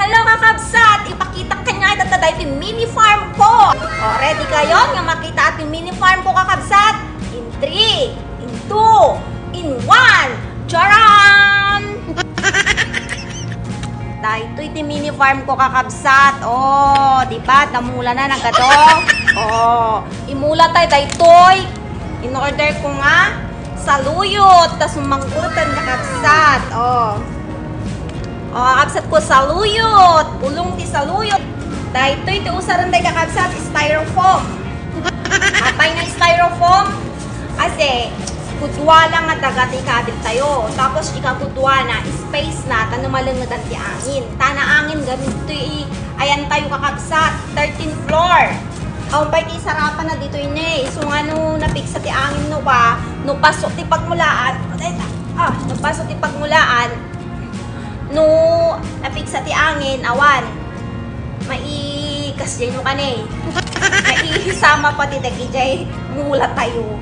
Hello kakabsat! Ipakita kanya ito tayo yung mini farm ko. O, ready kayo nga makita at yung mini farm ko kakabsat? In 3, in 2, in 1. Charan! Dahito ito yung mini farm ko kakabsat. O, diba? Damula na nagado. O, imula tayo dahitoy. In order ko nga saluyot. Tas umangkutan kakabsat. O. O, kakabsat ko saluyot. Ulong ti saluyot. Dahito iti usaran tayo kakabsat, styrofoam. Apay na styrofoam. Kasi, kudwa lang nga dagat ikabil tayo. Tapos, ikakudwa na, space na, tanumalang nga danti angin. Tana angin, ganito ayan tayo kakabsat. 13th floor. Ang bay kay sarapan na dito ini. So, ano, napiksa ti angin no pa. No, pasok ti pagmulaan. Napasok ti pagmulaan. No, napiksa ti angin, awan. Maikas dyan yung kanay. Maihisama pati dagi jay mula tayo.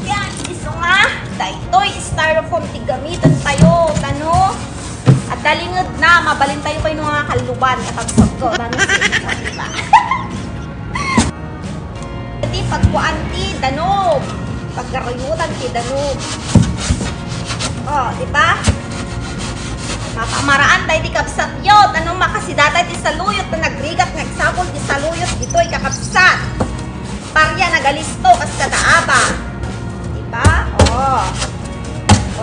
Yan, iso nga. Dahitoy, styrofoam ti gamitan tayo. Tano? At dalingad na, mabalin tayo pa yung mga kaluban. Kapag ko, tano siya, diba? Iti, pagkuan ti danog. Pagkarayutan ti danog. O, diba? Mapamaraan tayo di kapsat yun. Anong makasidatay di saluyot na nagrigat, nagsabol di saluyot. Dito ay kakapsat. Parya nagalisto kas kadaaba. Diba? Oh.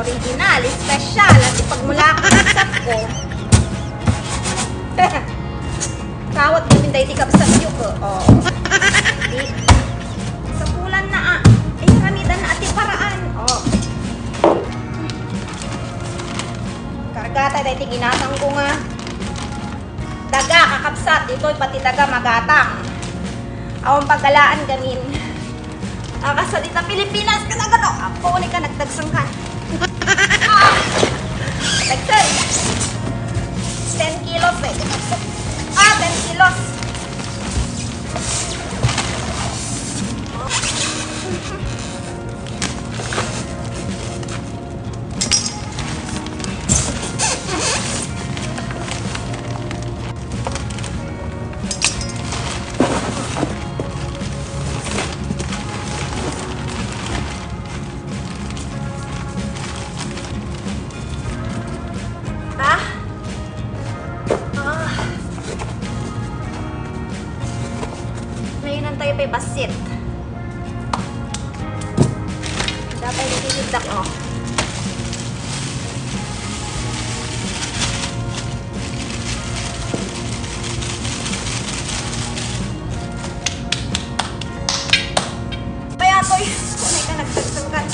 Original, special. At ipagmula ko kapsat ko. Kawat din tayo di kapsat yun ko. Oh. Sa bulan na ay ramidan na ati paraan. Oh. Kargata dahil ginatang ko nga daga kakapsat dito pati daga magatang awang paggalaan gamin akasat ita Pilipinas ka na gato ako ni ka nagdagsangkan dagsan 10 kilos 10 kilos tayo pa basit. Dapat nililidak o. Kaya to'y kunay ka nagdagsangkan.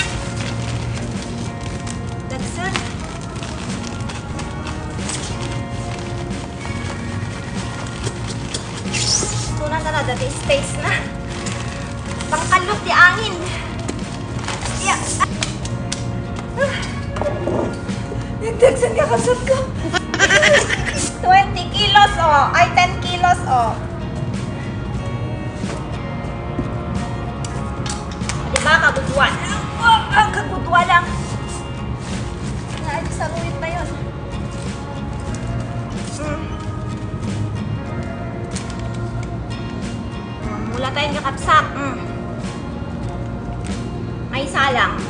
Dagsan. Tunan na dati space na. Pangkalot di angin. Yeah. Nagdagsan ka kasot ko. 20 kilos oh. Ay 10 kilos oh. Diba kagudwa? Ang kagudwa lang. Naali sa ruit na yun. Mula tayong kakapsat. May isa lang.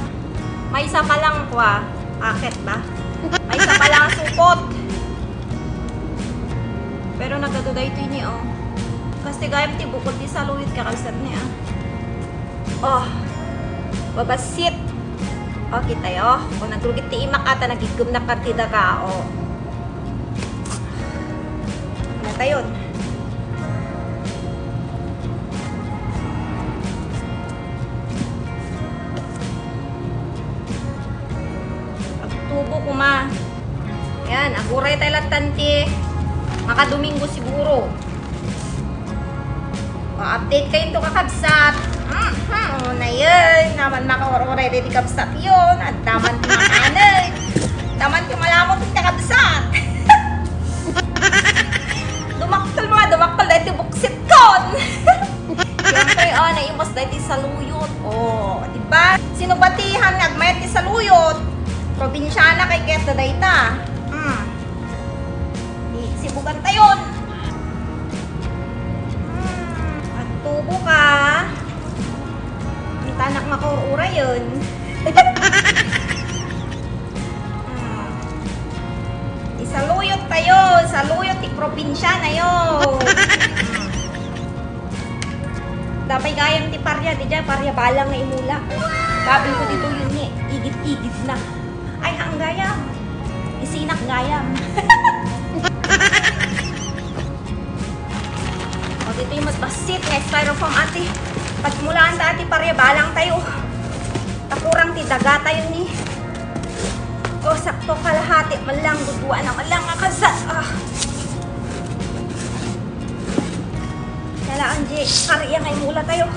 May isa pa lang kwa. Akit ba? May isa pa lang supot. Pero nagaduday ito ini oh. Kasi gayam ti bukod di saluyot kakapsat niya. Oh. Babasit. Oh, kita yo. Kung nagrugit ti imak ata nagigum na partida ka oh. Ano tayo yun? Tubo ko ma. Yan, aguray tayo latanti. Makadomingo siguro. Pa-update kayo ito kakabsat. Na yun. Naman makawaray di kabsat yun. At naman ti makanay. Naman ti malamot ti kakabsat. Dumaktal mga, dumaktal dahil ti buksit kon. Siyempre, naimos dahil ti saluyot. Oh, diba? Sinubatihan, nagmayat ti saluyot. Probinsyana kay Keta Dayta. Sibugan tayo. tayo. Saluyot, ti probinsya na yo. Dapat gayam ti parya, di dyan, parya balang na imula. Sabi ko dito yun ni, igit-igit na. Ay, ang gayam. Isinak gayam. O, dito yung mas basit nga styrofoam ate. Pagmulaan ta ate, parya balang tayo. Takurang ti daga tayo ni. O, sakto kalahati. Malang duduan na, malang akasat. Ah. Nalaan, Jay. Parya nga imula tayo.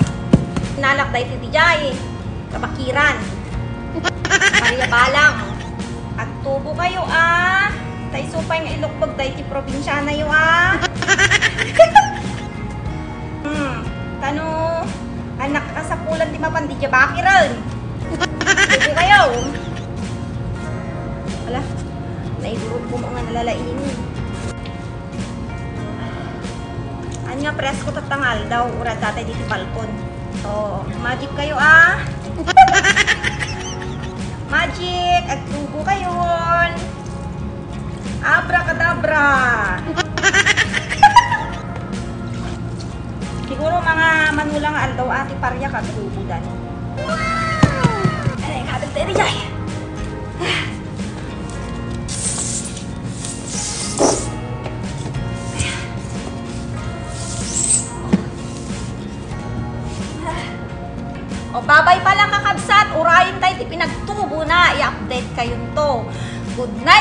Nalak tayo ti Jay. Kabakiran. Parya balang. At tubo kayo, ah. Tay supay nga ilukbag tayo ti probinsya na yo, ah. Kano, anak ka sa pulan ti mapandi dya bakiran. Tubo kayo. Wala. Naidurog po mga nalalainin. Ano nga, presko tatangal daw. Urad tatay dito balkon. So, magic kayo, ah. Magic! At tubo kayo. Abracadabra! Siguro mga manulang aldaw ati parya ka tubo dan. Wow! Ay, kabel tayo dyan. O, babay pa lang kakabsat. Urayin tayo, pinagtubo na. I-update kayo to. Good night!